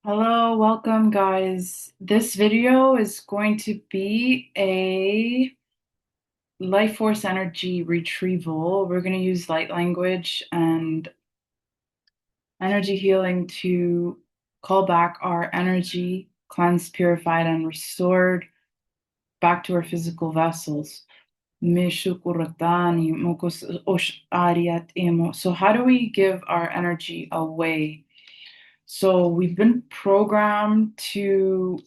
Hello, welcome guys. This video is going to be a life force energy retrieval. We're going to use light language and energy healing to call back our energy, cleansed, purified, and restored back to our physical vessels. Meshukuratani, mokos ariat emo. So, how do we give our energy away? So, we've been programmed to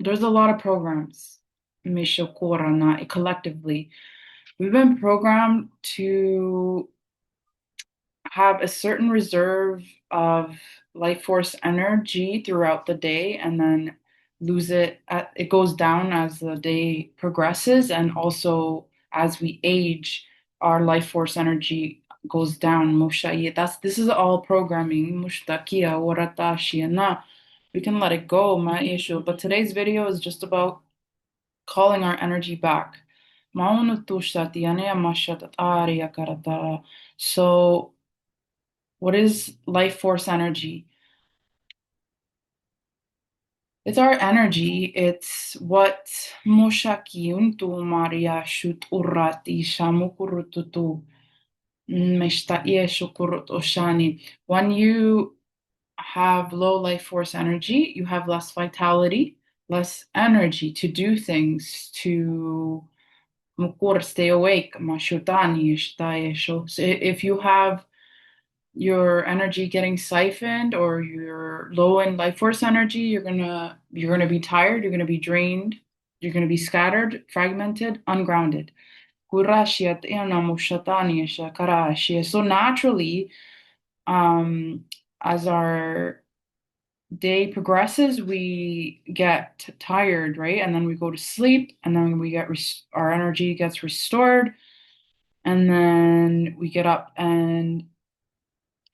there's a lot of programs, Mishokorana, collectively. We've been programmed to have a certain reserve of life force energy throughout the day and then lose it. It goes down as the day progresses, and also as we age, our life force energy goes down. This is all programming. Mushtakia, waratashi, na. We can let it go, my issue. But today's video is just about calling our energy back. So, what is life force energy? It's our energy. It's what Moshakiuntu Maria Shut Urati Shamukurututu Meshtaie Shukurut Oshani. When you have low life force energy, you have less vitality, less energy to do things, to mukor stay awake, mashutani so if you have your energy getting siphoned or you're low in life force energy, you're gonna be tired, you're gonna be drained, you're gonna be scattered, fragmented, ungrounded. So naturally, um, as our day progresses, we get tired, right? And then we go to sleep, and then our energy gets restored, and then we get up and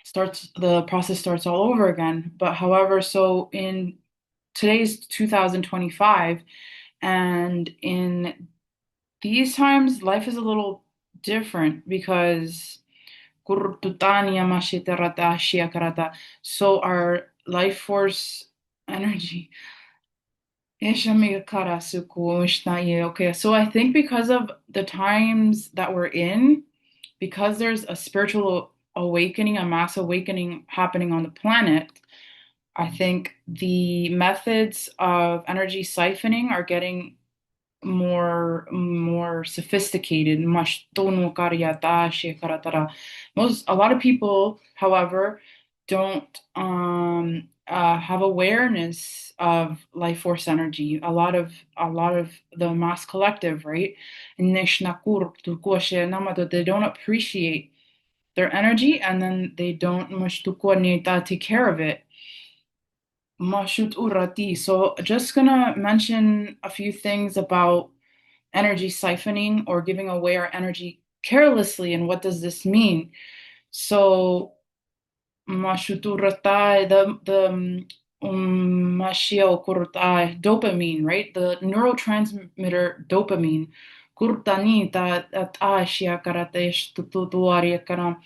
starts the process starts all over again. But however, so in today's 2025, and in these times, life is a little different because so our life force energy. Okay, so I think because of the times that we're in, because there's a spiritual awakening, a mass awakening happening on the planet, I think the methods of energy siphoning are getting more sophisticated. Most a lot of people, however, don't have awareness of life force energy. A lot of the mass collective, right? They don't appreciate their energy, and then they don't much take care of it. Mashut urati. So just gonna mention a few things about energy siphoning or giving away our energy carelessly, and what does this mean? So mashut urata, the mashio kurta, dopamine, right? The neurotransmitter dopamine. Kurtani ta ashia karate tutuari kana.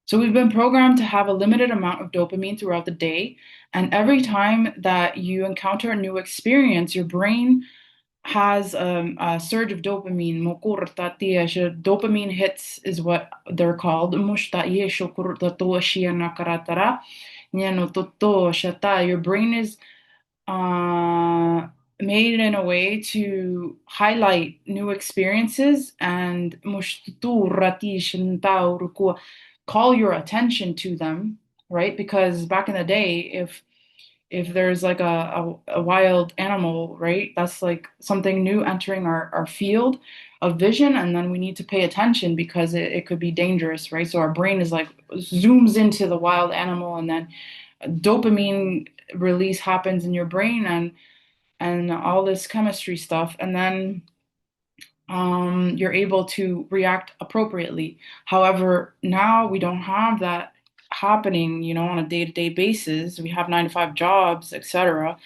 So we've been programmed to have a limited amount of dopamine throughout the day. And every time that you encounter a new experience, your brain has a surge of dopamine. Dopamine hits is what they're called. Your brain is made in a way to highlight new experiences and call your attention to them, right? Because back in the day, if there's like a wild animal, right? That's like something new entering our field of vision, and then we need to pay attention because it could be dangerous, right? So our brain is like zooms into the wild animal, and then dopamine release happens in your brain, and all this chemistry stuff, and then you're able to react appropriately. However, now we don't have that happening, on a day-to-day basis. We have 9 to 5 jobs, etc.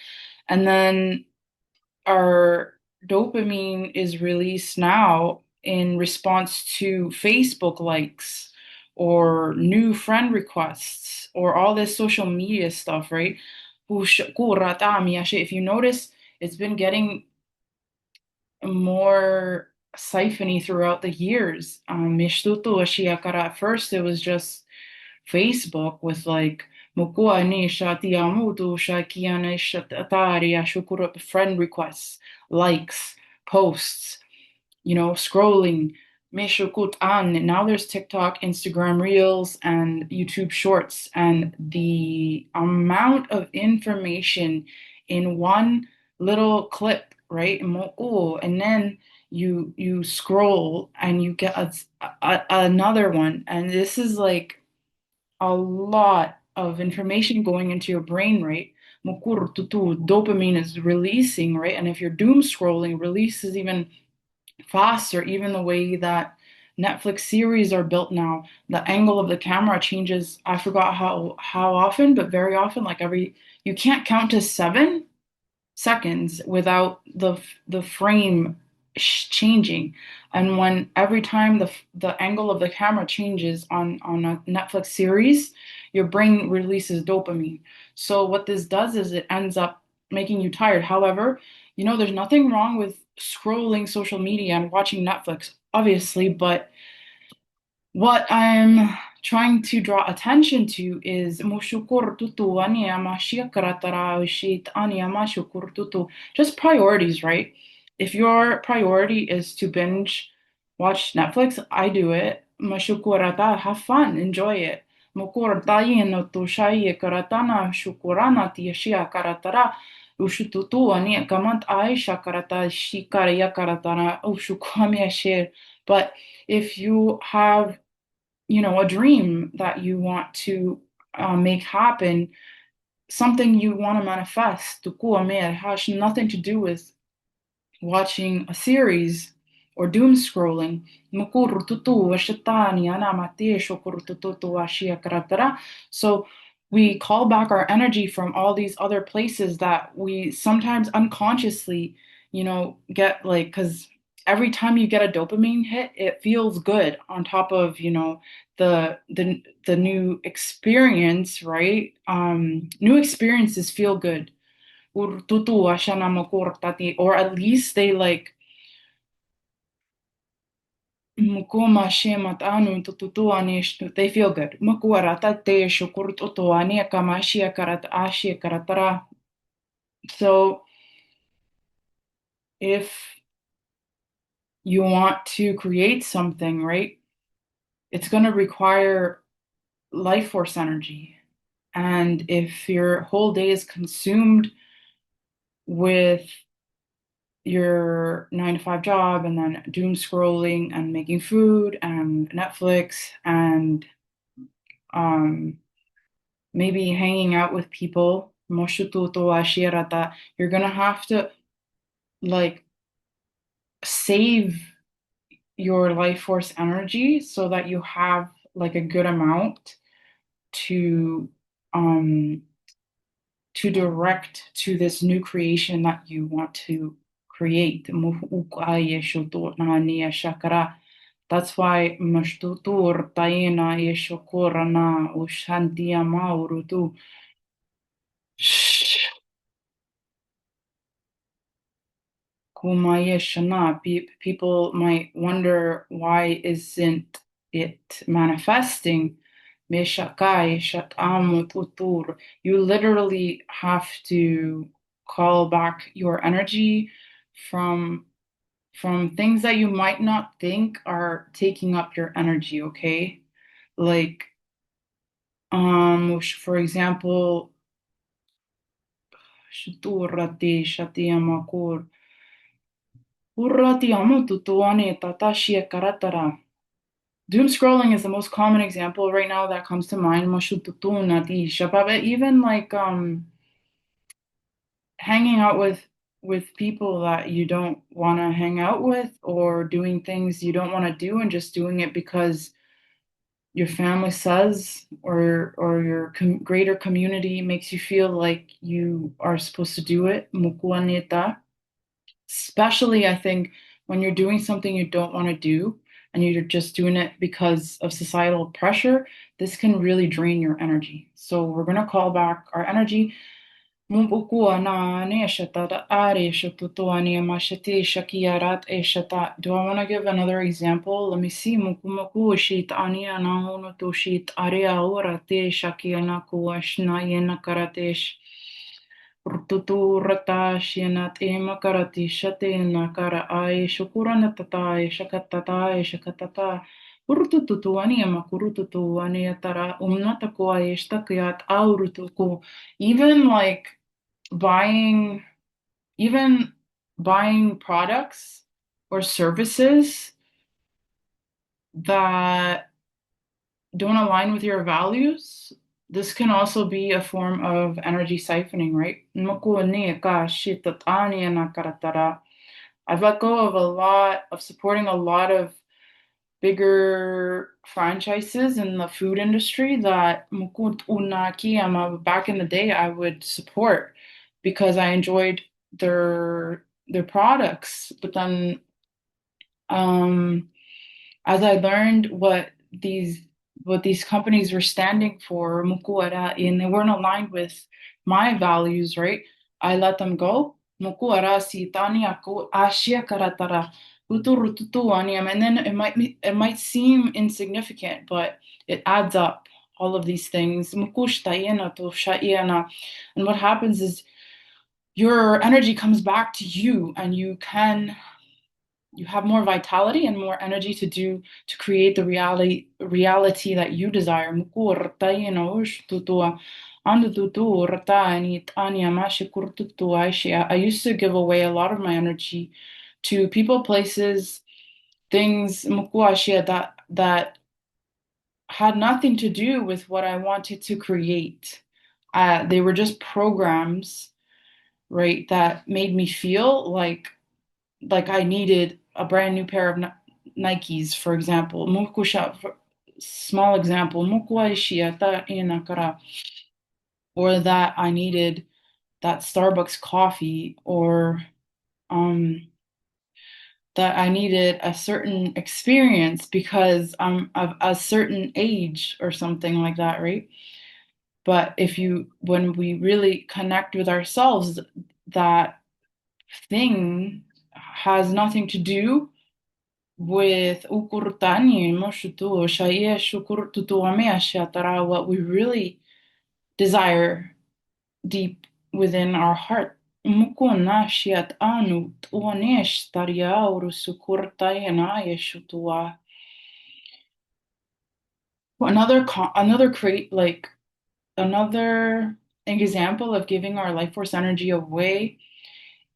And then our dopamine is released now in response to Facebook likes or new friend requests or all this social media stuff, right? If you notice, it's been getting more siphony throughout the years. At first, it was just Facebook with like friend requests, likes, posts, scrolling. And now there's TikTok, Instagram Reels, and YouTube Shorts, and the amount of information in one little clip, right? And then you scroll and you get another one, and this is like a lot of information going into your brain, right? Dopamine is releasing, right? And if you're doom scrolling, releases even faster. Even the way that Netflix series are built now, the angle of the camera changes. I forgot how often, but very often, like every you can't count to 7 seconds without the frame changing. And when every time the angle of the camera changes on a Netflix series, your brain releases dopamine. So what this does is it ends up making you tired. However, there's nothing wrong with scrolling social media and watching Netflix, obviously, but what I'm trying to draw attention to is just priorities, right? If your priority is to binge watch Netflix, I do it. Have fun, enjoy it. But if you have a dream that you want to make happen, something you want to manifest, it has nothing to do with watching a series or doom scrolling. So we call back our energy from all these other places that we sometimes unconsciously, get like, because every time you get a dopamine hit, it feels good on top of, the new experience, right? New experiences feel good. Or at least they like they feel good. So if you want to create something, right, it's going to require life force energy. And if your whole day is consumed with your 9 to 5 job and then doom scrolling and making food and Netflix and um, maybe hanging out with people, you're gonna have to like save your life force energy so that you have like a good amount to um direct to this new creation that you want to create. That's why mashtutur taina yeshokorana ushantia maurutu. Kumayeshana. People might wonder, why isn't it manifesting? Meshakai shatamu tutur. You literally have to call back your energy from things that you might not think are taking up your energy, okay? Like, for example, shuturati shatiyamakur. Urrati amututuane tatashia karatara. Doom scrolling is the most common example right now that comes to mind. Mashututuna shababa. Even like hanging out with people that you don't want to hang out with, or doing things you don't want to do and just doing it because your family says, or your greater community makes you feel like you are supposed to do it. Mukuaneta. Especially, I think, when you're doing something you don't want to do, and you're just doing it because of societal pressure, this can really drain your energy. So we're going to call back our energy. Do I want to give another example? Let me see. Rututurata shianat emakarati shate nakara ai shukurana tata shakatata shakatata urututuani amakurututuani atara umnatako ishtakyat aurutuko. Even like buying even buying products or services that don't align with your values, this can also be a form of energy siphoning, right? I've let go of a lot of supporting a lot of bigger franchises in the food industry that back in the day I would support because I enjoyed their products. But then um as I learned what these companies were standing for, mukuara, and they weren't aligned with my values, right? I let them go. Mukuara si tani ako ashia karatara. Uturututuaniam. And then it might seem insignificant, but it adds up. All of these things. Mukushtayena to shayena. And what happens is your energy comes back to you, and you have more vitality and more energy to create the reality that you desire. I used to give away a lot of my energy to people, places, things that had nothing to do with what I wanted to create. They were just programs, right, that made me feel like I needed a brand new pair of Nikes, for example. Small example, or that I needed that Starbucks coffee, or um, that I needed a certain experience because I'm of a certain age or something like that, right? But when we really connect with ourselves, that thing has nothing to do with what we really desire deep within our heart. Another example of giving our life force energy away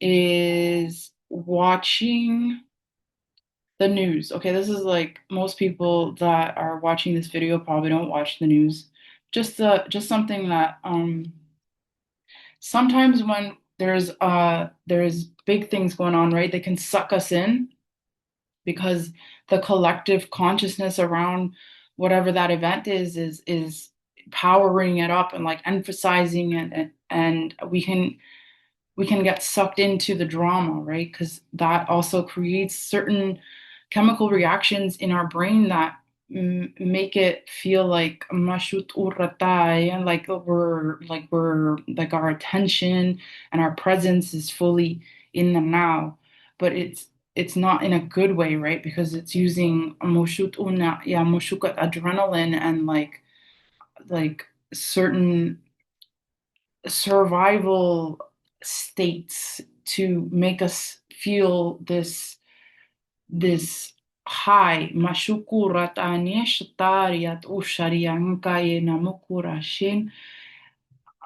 is watching the news. Okay, this is like most people that are watching this video probably don't watch the news. Just something that sometimes when there's big things going on, right? They can suck us in because the collective consciousness around whatever that event is powering it up and like emphasizing it, and we can get sucked into the drama, right? Because that also creates certain chemical reactions in our brain that make it feel like mashut uratai, and like our attention and our presence is fully in the now. But it's not in a good way, right? Because it's using moshut una yeah moshukat adrenaline and like certain survival states to make us feel this high. Mashukura taneshtariat ushariankaye namukurashin.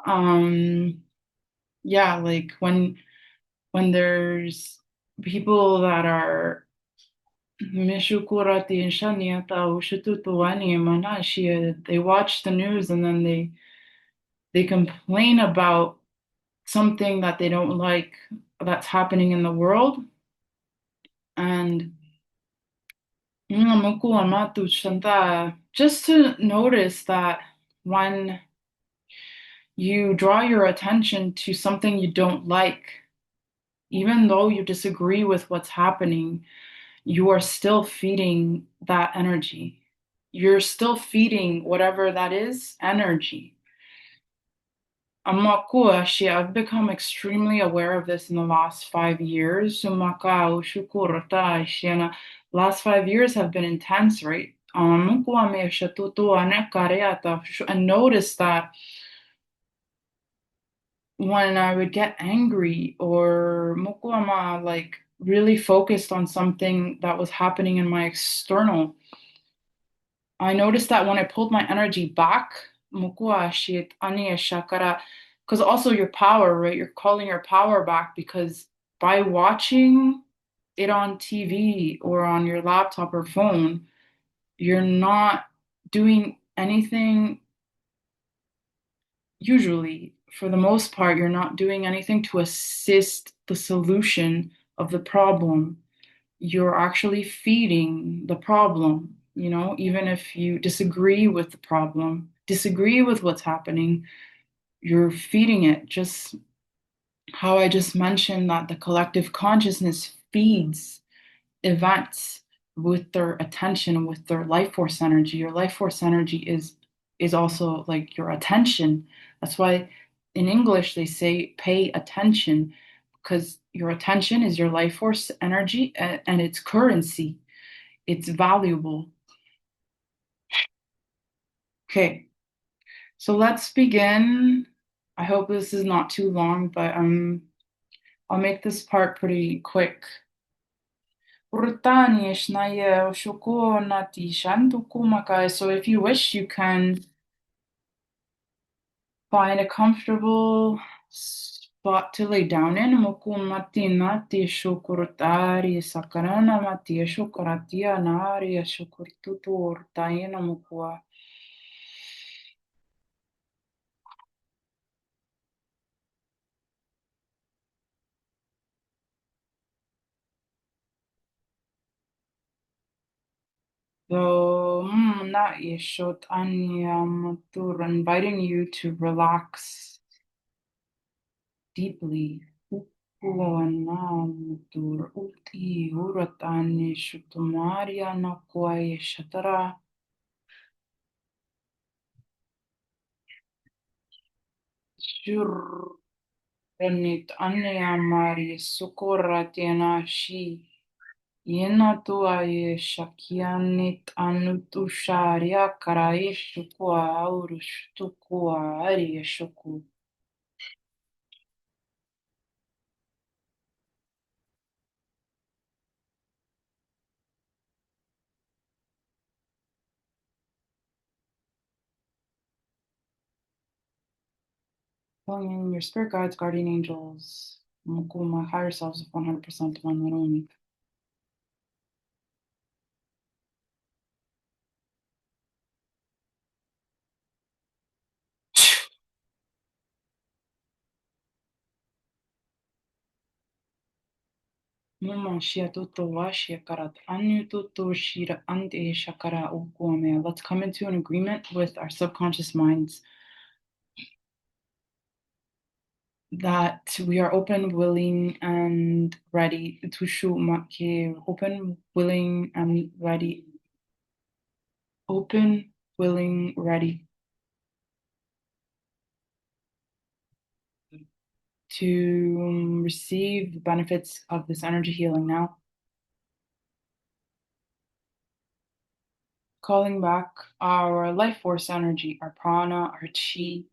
Um, yeah, like when there's people that are mishukurati shaniata ushututuani manashi, they watch the news and then they complain about something that they don't like that's happening in the world. And just to notice that when you draw your attention to something you don't like, even though you disagree with what's happening, you are still feeding that energy. You're still feeding whatever that is energy. Amakuashi, I've become extremely aware of this in the last 5 years. Sumakau, shukurata, shiana. Last 5 years have been intense, right? Mukuame, shatutu, anekareata. And notice that when I would get angry or mukuama, like really focused on something that was happening in my external, I noticed that when I pulled my energy back, mukuashit ania shakara, because also your power, right? You're calling your power back because by watching it on TV or on your laptop or phone, you're not doing anything usually. For the most part, you're not doing anything to assist the solution of the problem. You're actually feeding the problem, even if you disagree with the problem, disagree with what's happening, you're feeding it. Just how I just mentioned that the collective consciousness feeds events with their attention, with their life force energy. Your life force energy is also like your attention. That's why in English they say pay attention, because your attention is your life force energy, and it's currency. It's valuable. Okay, so let's begin. I hope this is not too long, but I'll make this part pretty quick. So if you wish, you can find a comfortable spot to lay down in. Mokumatinati shukurutari sakarana matia shukuratia naria shukurtutur taina mukua. So, not yeshot anyamatur, inviting you to relax deeply. Upuanamutur uti uratani shutumaria nakwai shatara. Shur ranit anyamari sukoratiana shi. Yena tuaye shakianit anutusharia karaishukua aurushtukua arieshuku. Calling in your spirit guides, guardian angels, my higher selves of 100% one and only. Muma shia tuto washia karat anu tuto shira ante shakara ukuame. Let's come into an agreement with our subconscious minds that we are open, willing, and ready to shoot make. Open, willing, and ready. Open, willing, ready to receive the benefits of this energy healing now. Calling back our life force energy, our prana, our chi.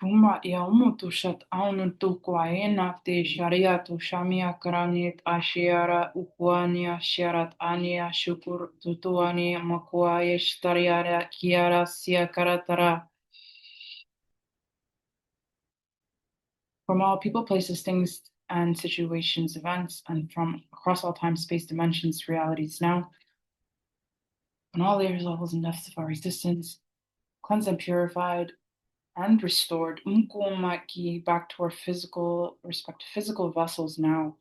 Uma ia umutu shat aunutu kwaena te shariatu shamia karanit ashiara ukuania sharat ania shukur tutuani makuaya shtariara kiara sia karatara. From all people, places, things, and situations, events, and from across all time, space, dimensions, realities now, on all layers, levels, and depths of our existence, cleansed and purified and restored umkumaki back to our physical, respective physical vessels now.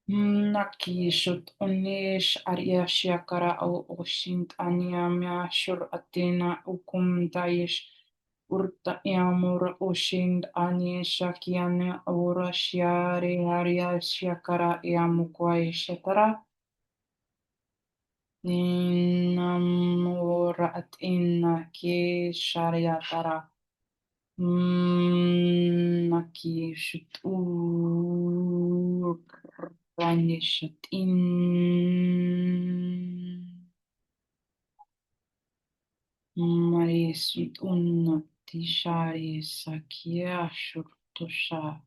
Naki shut unish aria shiakara o oshint anyamya shur atena ukum daish Urta Yamura Ushind Anye Shakiana Aura Shiare Haria Shiakara Yamukwai Shetara Ninamura Atina Ke Shariatara Naki Shutur Ranishatin Marisut Unnati Shari Sakia Shurtusha.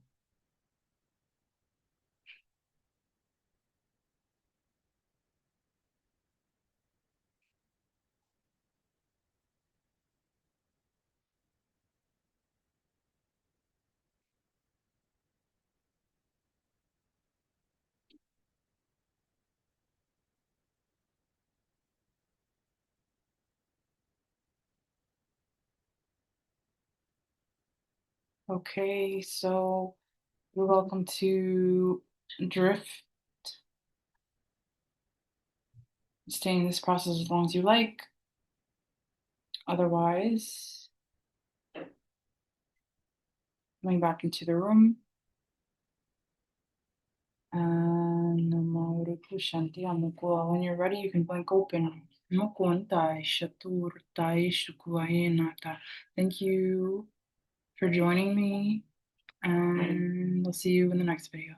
Okay, so you're welcome to drift, stay in this process as long as you like. Otherwise, coming back into the room. And when you're ready, you can blink open. Thank you for joining me, and I'll see you in the next video.